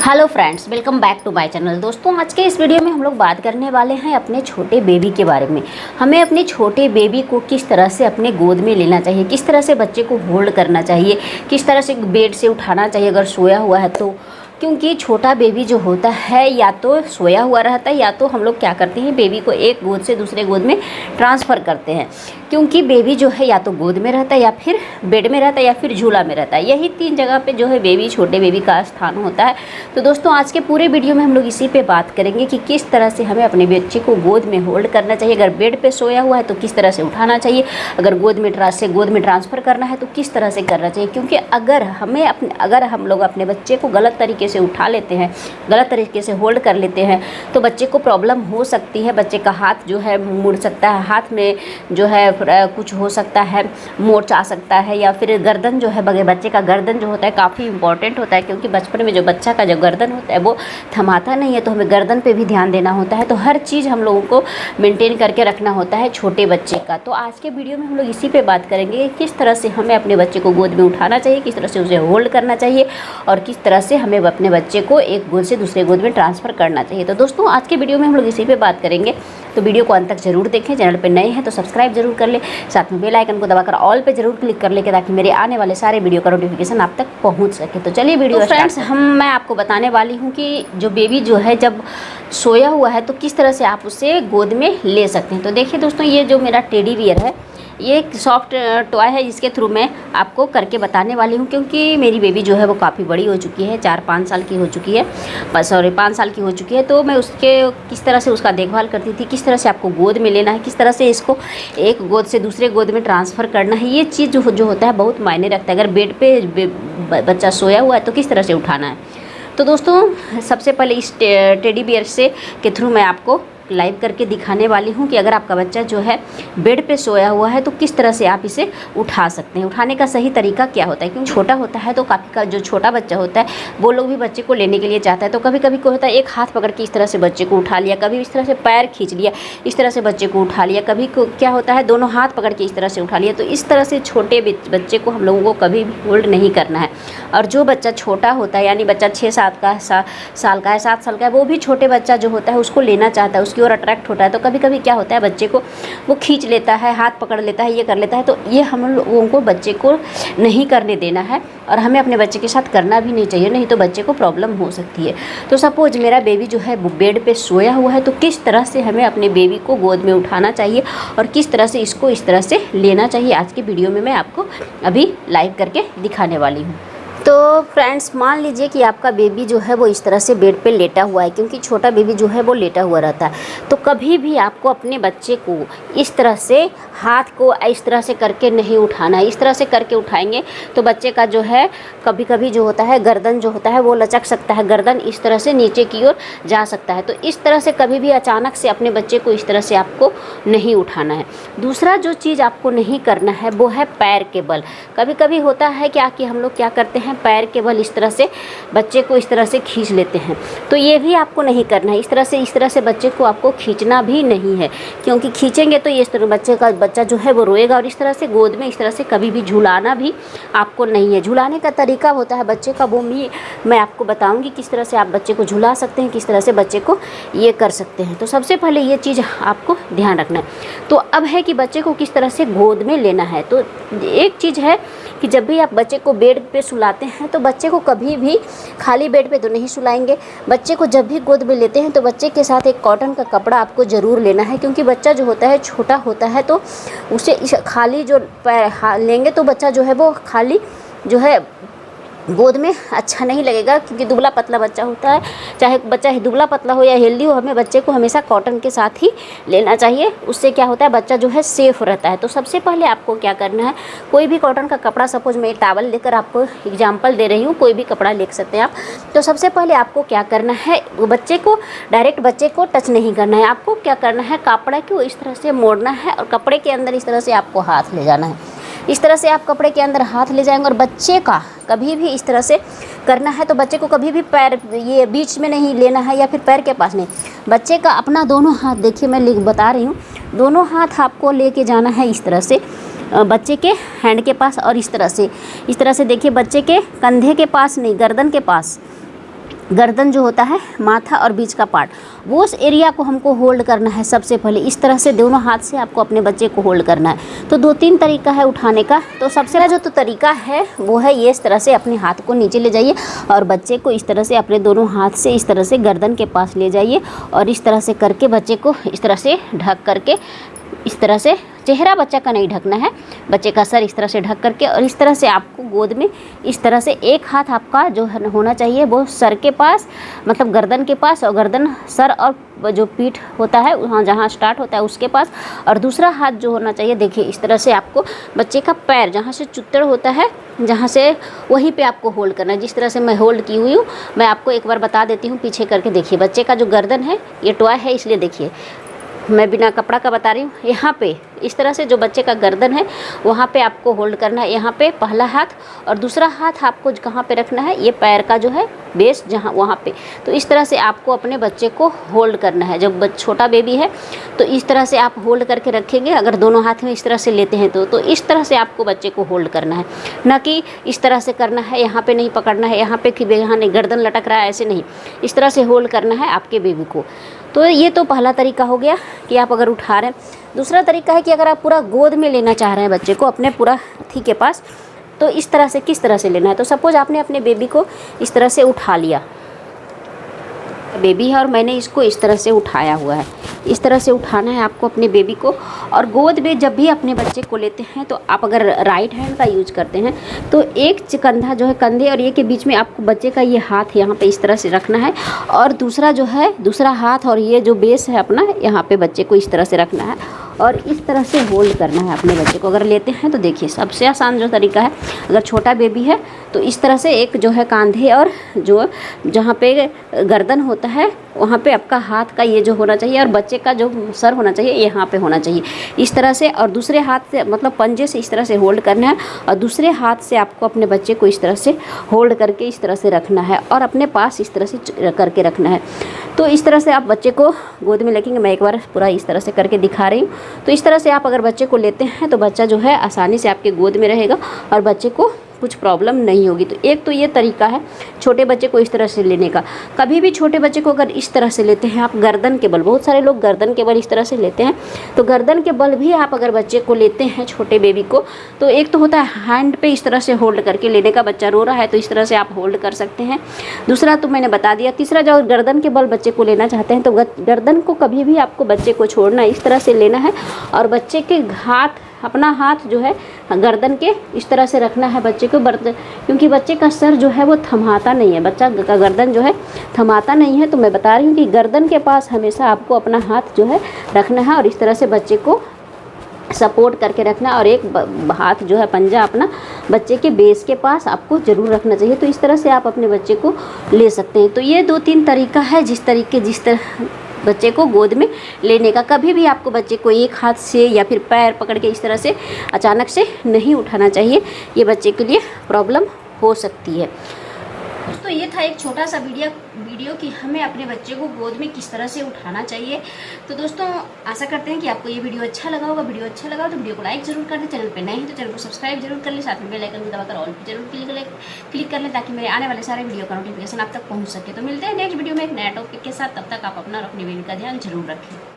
Hello friends, welcome back to my channel. दोस्तों, आज के इस वीडियो में हम लोग बात करने वाले हैं अपने छोटे बेबी के बारे में। हमें अपने छोटे बेबी को किस तरह से अपने गोद में लेना चाहिए, किस तरह से बच्चे को होल्ड करना चाहिए, किस तरह से बेड से उठाना चाहिए अगर सोया हुआ है तो। क्योंकि छोटा बेबी जो होता है या तो सोया हुआ रहता है या तो हम लोग क्या करते हैं, बेबी को एक गोद से दूसरे गोद में ट्रांसफ़र करते हैं। क्योंकि बेबी जो है या तो गोद में रहता है या फिर बेड में रहता है या फिर झूला में रहता है। यही तीन जगह पे जो है बेबी, छोटे बेबी का स्थान होता है। तो दोस्तों, आज के पूरे वीडियो में हम लोग इसी पे बात करेंगे कि किस तरह से हमें अपने बच्चे को गोद में होल्ड करना चाहिए। अगर बेड पे सोया हुआ है तो किस तरह से उठाना चाहिए, अगर गोद में ट्रांसफ़र करना है तो किस तरह से करना चाहिए। क्योंकि अगर हम लोग अपने बच्चे को गलत तरीके से उठा लेते हैं, गलत तरीके से होल्ड कर लेते हैं तो बच्चे को प्रॉब्लम हो सकती है। बच्चे का हाथ जो है मुड़ सकता है, हाथ में जो है कुछ हो सकता है, मोच आ सकता है, या फिर गर्दन जो है, बच्चे का गर्दन जो होता है काफ़ी इंपॉर्टेंट होता है। क्योंकि बचपन में जो बच्चा का जो गर्दन होता है वो थमाता नहीं है, तो हमें गर्दन पे भी ध्यान देना होता है। तो हर चीज़ हम लोगों को मेंटेन करके रखना होता है छोटे बच्चे का। तो आज के वीडियो में हम लोग इसी पे बात करेंगे कि किस तरह से हमें अपने बच्चे को गोद में उठाना चाहिए, किस तरह से उसे होल्ड करना चाहिए और किस तरह से हमें अपने बच्चे को एक गोद से दूसरे गोद में ट्रांसफ़र करना चाहिए। तो दोस्तों, आज के वीडियो में हम लोग इसी पे बात करेंगे। तो वीडियो को अंत तक जरूर देखें। चैनल पे नए हैं तो सब्सक्राइब जरूर कर ले, साथ में बेल आइकन को दबाकर ऑल पे जरूर क्लिक कर ले ताकि मेरे आने वाले सारे वीडियो का नोटिफिकेशन आप तक पहुंच सके। तो चलिए वीडियो फ्रेंड्स, मैं आपको बताने वाली हूँ कि जो बेबी जो है जब सोया हुआ है तो किस तरह से आप उसे गोद में ले सकते हैं। तो देखिए दोस्तों, ये जो मेरा टेडी बियर है, ये एक सॉफ्ट टॉय है जिसके थ्रू मैं आपको करके बताने वाली हूँ। क्योंकि मेरी बेबी जो है वो काफ़ी बड़ी हो चुकी है, 4-5 साल की हो चुकी है, 5 साल की हो चुकी है। तो मैं उसके किस तरह से उसका देखभाल करती थी, किस तरह से आपको गोद में लेना है, किस तरह से इसको एक गोद से दूसरे गोद में ट्रांसफ़र करना है, ये चीज़ जो होता है बहुत मायने रखता है। अगर बेड पे बच्चा सोया हुआ है तो किस तरह से उठाना है। तो दोस्तों, सबसे पहले इस टेडी बियर से के थ्रू मैं आपको लाइव करके दिखाने वाली हूँ कि अगर आपका बच्चा जो है बेड पे सोया हुआ है तो किस तरह से आप इसे उठा सकते हैं, उठाने का सही तरीका क्या होता है। क्योंकि छोटा होता है तो काफ़ी का जो छोटा बच्चा होता है वो लोग भी बच्चे को लेने के लिए चाहता है। तो कभी कभी क्या होता है, एक हाथ पकड़ के इस तरह से बच्चे को उठा लिया, कभी इस तरह से पैर खींच लिया, इस तरह से बच्चे को उठा लिया, कभी क्या होता है दोनों हाथ पकड़ के इस तरह से उठा लिया। तो इस तरह से छोटे बच्चे को हम लोगों को कभी भी होल्ड नहीं करना है। और जो बच्चा छोटा होता है, यानी बच्चा 6-7 का साल का है, 7 साल का है, वो भी छोटे बच्चा जो होता है उसको लेना चाहता है, उसकी ओर अट्रैक्ट होता है। तो कभी कभी क्या होता है, बच्चे को वो खींच लेता है, हाथ पकड़ लेता है, ये कर लेता है। तो ये हम लोगों को बच्चे को नहीं करने देना है और हमें अपने बच्चे के साथ करना भी नहीं चाहिए, नहीं तो बच्चे को प्रॉब्लम हो सकती है। तो सपोज मेरा बेबी जो है बेड पे सोया हुआ है तो किस तरह से हमें अपने बेबी को गोद में उठाना चाहिए और किस तरह से इसको इस तरह से लेना चाहिए, आज की वीडियो में मैं आपको अभी लाइव करके दिखाने वाली हूँ। तो फ्रेंड्स, मान लीजिए कि आपका बेबी जो है वो इस तरह से बेड पे लेटा हुआ है। क्योंकि छोटा बेबी जो है वो लेटा हुआ रहता है। तो कभी भी आपको अपने बच्चे को इस तरह से हाथ को इस तरह से करके नहीं उठाना है। इस तरह से करके उठाएंगे तो बच्चे का जो है कभी कभी जो होता है गर्दन जो होता है वो लचक सकता है, गर्दन इस तरह से नीचे की ओर जा सकता है। तो इस तरह से कभी भी अचानक से अपने बच्चे को इस तरह से आपको नहीं उठाना है। दूसरा जो चीज़ आपको नहीं करना है वो है पैर के बल। कभी कभी होता है क्या कि हम लोग क्या करते हैं, पैर के बल इस तरह से बच्चे को इस तरह से खींच लेते हैं। तो ये भी आपको नहीं करना है। इस तरह से बच्चे को आपको खींचना भी नहीं है। क्योंकि खींचेंगे तो इस तरह बच्चा जो है वो रोएगा। और इस तरह से गोद में इस तरह से कभी भी झुलाना भी आपको नहीं है। झुलाने का तरीका होता है बच्चे का, वो भी मैं आपको बताऊंगी किस तरह से आप बच्चे को झुला सकते हैं, किस तरह से बच्चे को ये कर सकते हैं। तो सबसे पहले ये चीज़ आपको ध्यान रखना है। तो अब है कि बच्चे को किस तरह से गोद में लेना है। तो एक चीज़ है कि जब भी आप बच्चे को बेड पे सुलाते हैं तो बच्चे को कभी भी खाली बेड पे तो नहीं सुलाएंगे। बच्चे को जब भी गोद में लेते हैं तो बच्चे के साथ एक कॉटन का कपड़ा आपको ज़रूर लेना है। क्योंकि बच्चा जो होता है छोटा होता है तो उसे खाली जो लेंगे तो बच्चा जो है वो खाली जो है गोद में अच्छा नहीं लगेगा। क्योंकि दुबला पतला बच्चा होता है, चाहे बच्चा दुबला पतला हो या हेल्दी हो, हमें बच्चे को हमेशा कॉटन के साथ ही लेना चाहिए। उससे क्या होता है, बच्चा जो है सेफ़ रहता है। तो सबसे पहले आपको क्या करना है, कोई भी कॉटन का कपड़ा, सपोज मैं टॉवल लेकर आपको एग्जांपल दे रही हूँ, कोई भी कपड़ा ले सकते हैं आप। तो सबसे पहले आपको क्या करना है, बच्चे को डायरेक्ट बच्चे को टच नहीं करना है। आपको क्या करना है, कपड़ा को इस तरह से मोड़ना है और कपड़े के अंदर इस तरह से आपको हाथ ले जाना है। इस तरह से आप कपड़े के अंदर हाथ ले जाएंगे और बच्चे का कभी भी इस तरह से करना है। तो बच्चे को कभी भी पैर ये बीच में नहीं लेना है या फिर पैर के पास नहीं। बच्चे का अपना दोनों हाथ, देखिए मैं बता रही हूँ, दोनों हाथ आपको लेके जाना है इस तरह से बच्चे के हैंड के पास। और इस तरह से देखिए, बच्चे के कंधे के पास नहीं, गर्दन के पास। गर्दन जो होता है, माथा और बीच का पार्ट, वो उस एरिया को हमको होल्ड करना है सबसे पहले। इस तरह से दोनों हाथ से आपको अपने बच्चे को होल्ड करना है। तो 2-3 तरीका है उठाने का। तो सबसे पहला जो तो तरीका है वो है ये, इस तरह से अपने हाथ को नीचे ले जाइए और बच्चे को इस तरह से अपने दोनों हाथ से इस तरह से गर्दन के पास ले जाइए और इस तरह से करके बच्चे को इस तरह से ढक करके, इस तरह से, चेहरा बच्चा का नहीं ढकना है, बच्चे का सर इस तरह से ढक करके, और इस तरह से आपको गोद में इस तरह से एक हाथ आपका जो होना चाहिए वो सर के पास, मतलब गर्दन के पास, और गर्दन, सर और जो पीठ होता है वहाँ जहाँ स्टार्ट होता है उसके पास, और दूसरा हाथ जो होना चाहिए, देखिए इस तरह से आपको बच्चे का पैर जहाँ से चुत्तड़ होता है, जहाँ से, वहीं पे आपको होल्ड करना है। जिस तरह से मैं होल्ड की हुई हूँ, मैं आपको एक बार बता देती हूँ पीछे करके। देखिए बच्चे का जो गर्दन है, ये टॉय है इसलिए देखिए मैं बिना कपड़ा का बता रही हूँ। यहाँ पे इस तरह से जो बच्चे का गर्दन है वहाँ पे आपको होल्ड करना है, यहाँ पे पहला हाथ, और दूसरा हाथ आपको कहाँ पे रखना है, ये पैर का जो है बेस जहाँ, वहाँ पे। तो इस तरह से आपको अपने बच्चे को होल्ड करना है। जब छोटा बेबी है तो इस तरह से आप होल्ड करके रखेंगे, अगर दोनों हाथ में इस तरह से लेते हैं तो इस तरह से आपको बच्चे को होल्ड करना है, ना कि इस तरह से करना है, यहाँ पे नहीं पकड़ना है, यहाँ पे कि यहाँ नहीं गर्दन लटक रहा है, ऐसे नहीं, इस तरह से होल्ड करना है आपके बेबी को। तो ये तो पहला तरीका हो गया कि आप अगर उठा रहे हैं। दूसरा तरीका है कि अगर आप पूरा गोद में लेना चाह रहे हैं बच्चे को अपने पूरा थी के पास, तो इस तरह से, किस तरह से लेना है। तो सपोज़ आपने अपने बेबी को इस तरह से उठा लिया, बेबी है और मैंने इसको इस तरह से उठाया हुआ है, इस तरह से उठाना है आपको अपने बेबी को। और गोद में जब भी अपने बच्चे को लेते हैं तो आप अगर राइट हैंड का यूज करते हैं तो एक कंधा जो है, कंधे और ये के बीच में आपको बच्चे का ये हाथ यहाँ पे इस तरह से रखना है, और दूसरा जो है, दूसरा हाथ और ये जो बेस है अपना, यहाँ पे बच्चे को इस तरह से रखना है और इस तरह से होल्ड करना है अपने बच्चे को। अगर लेते हैं तो देखिए सबसे आसान जो तरीका है, अगर छोटा बेबी है तो इस तरह से एक जो है कांधे और जो जहाँ पे गर्दन होता है वहाँ पे आपका हाथ का ये जो होना चाहिए, और बच्चे का जो सर होना चाहिए यहाँ पे होना चाहिए इस तरह से, और दूसरे हाथ से, मतलब पंजे से इस तरह से होल्ड करना है, और दूसरे हाथ से आपको अपने बच्चे को इस तरह से होल्ड करके इस तरह से रखना है और अपने पास इस तरह से करके रखना है। तो इस तरह से आप बच्चे को गोद में लेंगे। मैं एक बार पूरा इस तरह से करके दिखा रही हूँ। तो इस तरह से आप अगर बच्चे को लेते हैं तो बच्चा जो है आसानी से आपके गोद में रहेगा और बच्चे को कुछ प्रॉब्लम नहीं होगी। तो एक तो ये तरीका है छोटे बच्चे को इस तरह से लेने का। कभी भी छोटे बच्चे को अगर इस तरह से लेते हैं आप गर्दन के बल, बहुत सारे लोग गर्दन के बल इस तरह से लेते हैं, तो गर्दन के बल भी आप अगर बच्चे को लेते हैं छोटे बेबी को, तो एक तो होता है हैंड पे इस तरह से होल्ड करके लेने का, बच्चा रो रहा है तो इस तरह से आप होल्ड कर सकते हैं। दूसरा तो मैंने बता दिया। तीसरा जो गर्दन के बल बच्चे को लेना चाहते हैं तो गर्दन को कभी भी आपको बच्चे को छोड़ना इस तरह से लेना है, और बच्चे के हाथ, अपना हाथ जो है गर्दन के इस तरह से रखना है बच्चे को, क्योंकि बच्चे का सर जो है वो थमाता नहीं है, बच्चा का गर्दन जो है थमाता नहीं है। तो मैं बता रही हूँ कि गर्दन के पास हमेशा आपको अपना हाथ जो है रखना है और इस तरह से बच्चे को सपोर्ट करके रखना है, और एक हाथ जो है पंजा अपना बच्चे के बेस के पास आपको ज़रूर रखना चाहिए। तो इस तरह से आप अपने बच्चे को ले सकते हैं। तो ये 2-3 तरीका है जिस तरह बच्चे को गोद में लेने का। कभी भी आपको बच्चे को एक हाथ से या फिर पैर पकड़ के इस तरह से अचानक से नहीं उठाना चाहिए, ये बच्चे के लिए प्रॉब्लम हो सकती है। तो ये था एक छोटा सा वीडियो कि हमें अपने बच्चे को गोद में किस तरह से उठाना चाहिए। तो दोस्तों आशा करते हैं कि आपको ये वीडियो अच्छा लगा होगा। वीडियो अच्छा लगा तो वीडियो को लाइक जरूर कर दें, चैनल पे नए हैं तो चैनल को सब्सक्राइब जरूर कर लें, साथ में बेल आइकन को दबाकर ऑल पे जरूर क्लिक कर लें ताकि मेरे आने वाले सारे वीडियो का नोटिफिकेशन आप तक पहुँच सके। तो मिलते हैं नेक्स्ट वीडियो में एक नया टॉपिक के साथ। तब तक आप अपना और अपनी बेबी का ध्यान जरूर रखें।